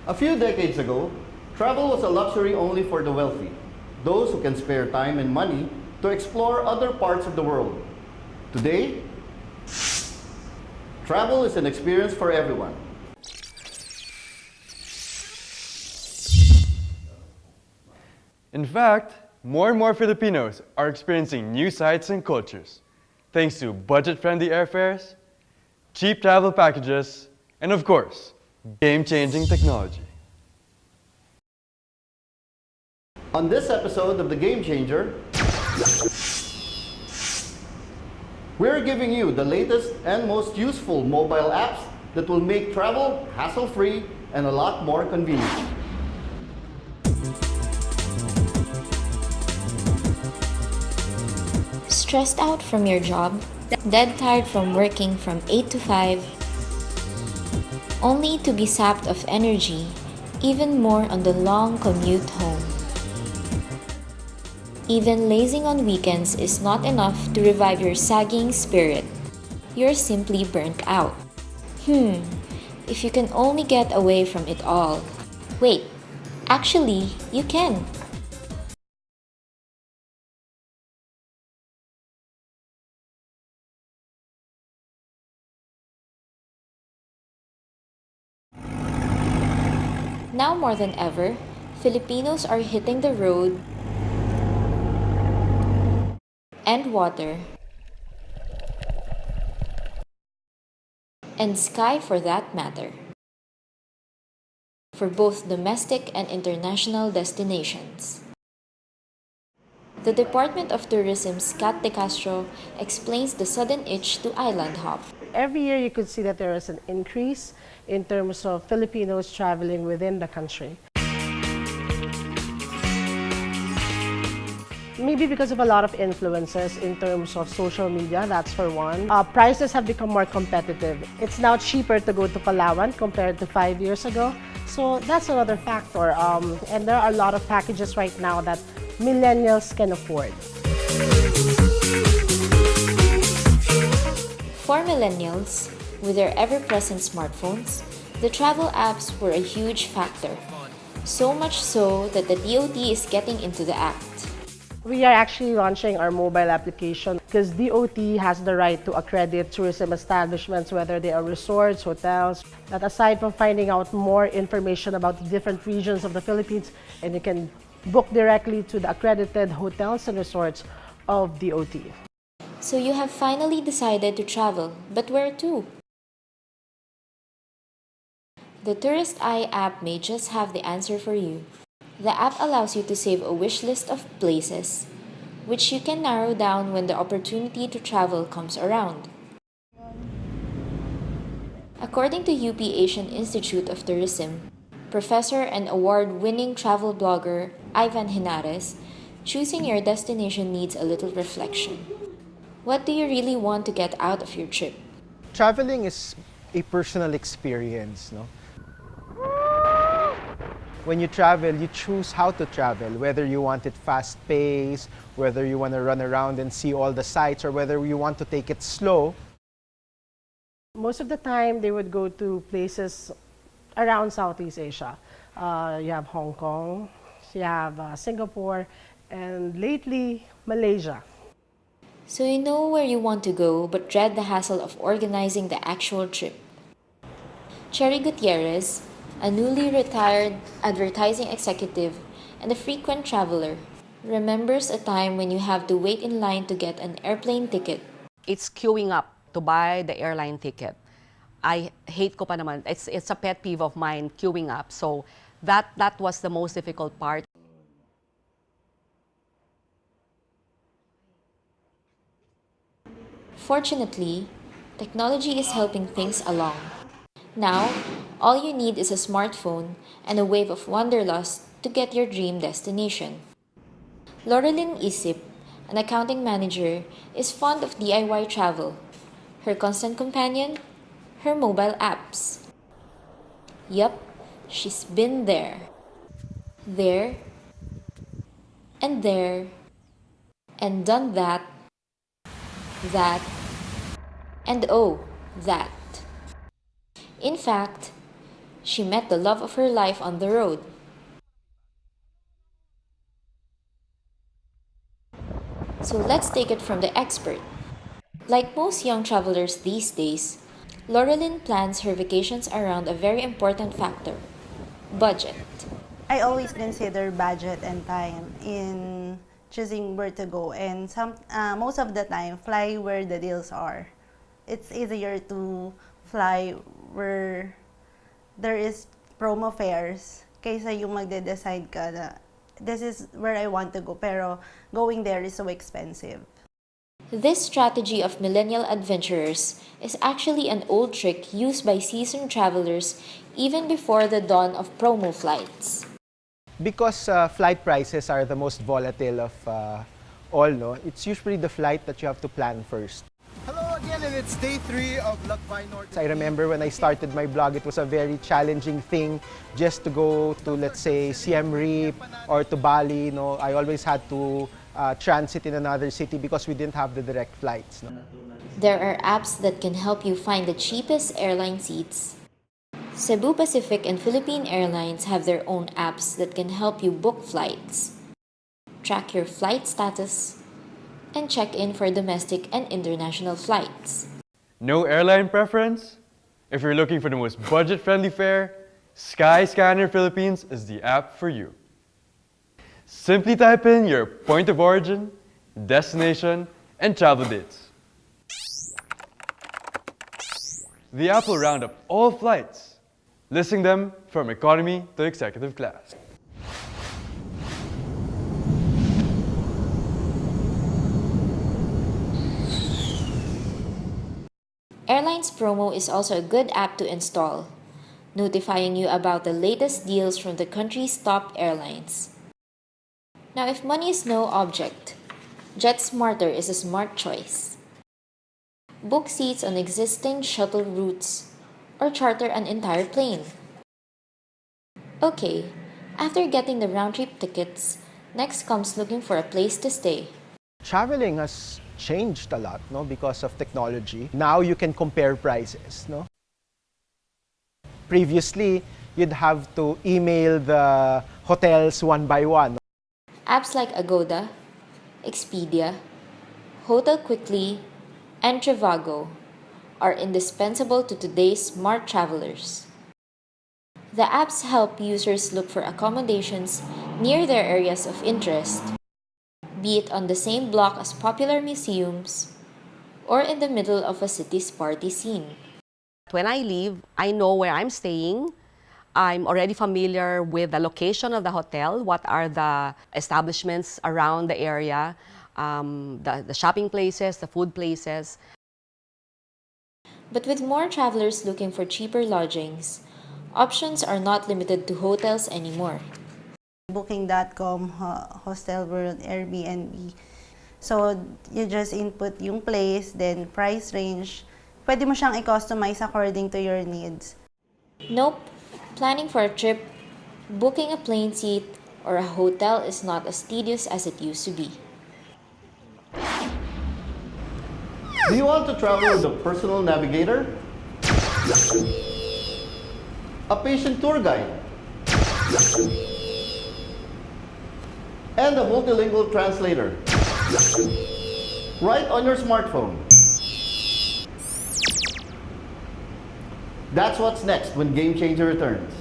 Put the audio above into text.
A few decades ago, travel was a luxury only for the wealthy, those who can spare time and money to explore other parts of the world. Today, travel is an experience for everyone. In fact, more and more Filipinos are experiencing new sights and cultures, thanks to budget-friendly airfares, cheap travel packages, and of course, game-changing technology. On this episode of The Game Changer, we're giving you the latest and most useful mobile apps that will make travel hassle-free and a lot more convenient. Stressed out from your job? Dead tired from working from 8 to 5? Only to be sapped of energy, even more on the long commute home. Even lazing on weekends is not enough to revive your sagging spirit. You're simply burnt out. If you can only get away from it all. Wait, actually, you can. Now more than ever, Filipinos are hitting the road and water and sky for that matter for both domestic and international destinations. The Department of Tourism's Kat De Castro explains the sudden itch to island hop. Every year you could see that there is an increase in terms of Filipinos traveling within the country. Maybe because of a lot of influences in terms of social media, that's for one. Prices have become more competitive. It's now cheaper to go to Palawan compared to 5 years ago. So that's another factor. And there are a lot of packages right now that millennials can afford. For millennials, with their ever-present smartphones, the travel apps were a huge factor. So much so that the DOT is getting into the act. We are actually launching our mobile application because DOT has the right to accredit tourism establishments, whether they are resorts, hotels. That aside from finding out more information about the different regions of the Philippines, and you can book directly to the accredited hotels and resorts of DOT. So you have finally decided to travel, but where to? The Tourist Eye app may just have the answer for you. The app allows you to save a wish list of places, which you can narrow down when the opportunity to travel comes around. According to UP Asian Institute of Tourism, professor and award-winning travel blogger Ivan Henares, choosing your destination needs a little reflection. What do you really want to get out of your trip? Traveling is a personal experience, no? When you travel, you choose how to travel, whether you want it fast-paced, whether you want to run around and see all the sights, or whether you want to take it slow. Most of the time, they would go to places around Southeast Asia. You have Hong Kong, you have Singapore, and lately, Malaysia. So you know where you want to go but dread the hassle of organizing the actual trip. Cherry Gutierrez, a newly retired advertising executive and a frequent traveler, remembers a time when you have to wait in line to get an airplane ticket. It's queuing up to buy the airline ticket. I hate ko pa naman. It's a pet peeve of mine, queuing up. So that was the most difficult part. Fortunately, technology is helping things along. Now, all you need is a smartphone and a wave of wanderlust to get your dream destination. Laurelyn Isip, an accounting manager, is fond of DIY travel. Her constant companion? Her mobile apps. Yup, she's been there, and done that, and oh, that. In fact, she met the love of her life on the road. So let's take it from the expert. Like most young travelers these days, Laurelyn plans her vacations around a very important factor: budget. I always consider budget and time in choosing where to go, and most of the time, fly where the deals are. It's easier to fly where there is promo fares kaysa yung magde-decide ka na this is where I want to go, pero going there is so expensive. This strategy of millennial adventurers is actually an old trick used by seasoned travelers even before the dawn of promo flights. Because flight prices are the most volatile of all, no? It's usually the flight that you have to plan first. Hello again, and it's day 3 of Lakbay Norte. I remember when I started my blog, it was a very challenging thing just to go to, let's say, Siem Reap or to Bali. No? I always had to transit in another city because we didn't have the direct flights. No? There are apps that can help you find the cheapest airline seats. Cebu Pacific and Philippine Airlines have their own apps that can help you book flights, track your flight status, and check in for domestic and international flights. No airline preference? If you're looking for the most budget-friendly fare, Skyscanner Philippines is the app for you. Simply type in your point of origin, destination, and travel dates. The app will round up all flights, listing them from economy to executive class. Airlines Promo is also a good app to install, notifying you about the latest deals from the country's top airlines. Now, if money is no object, JetSmarter is a smart choice. Book seats on existing shuttle routes or charter an entire plane. Okay, after getting the round-trip tickets, next comes looking for a place to stay. Traveling has changed a lot, no, because of technology. Now you can compare prices, no? Previously, you'd have to email the hotels one by one. Apps like Agoda, Expedia, Hotel Quickly, and Trivago are indispensable to today's smart travelers. The apps help users look for accommodations near their areas of interest, be it on the same block as popular museums or in the middle of a city's party scene. When I leave, I know where I'm staying. I'm already familiar with the location of the hotel, what are the establishments around the area, the shopping places, the food places. But with more travelers looking for cheaper lodgings, options are not limited to hotels anymore. Booking.com, Hostel World, Airbnb. So, you just input yung place, then price range. Pwede mo siyang i-customize according to your needs. Nope, planning for a trip, booking a plane seat, or a hotel is not as tedious as it used to be. Do you want to travel with a personal navigator? A patient tour guide? And a multilingual translator? Right on your smartphone. That's what's next when Game Changer returns.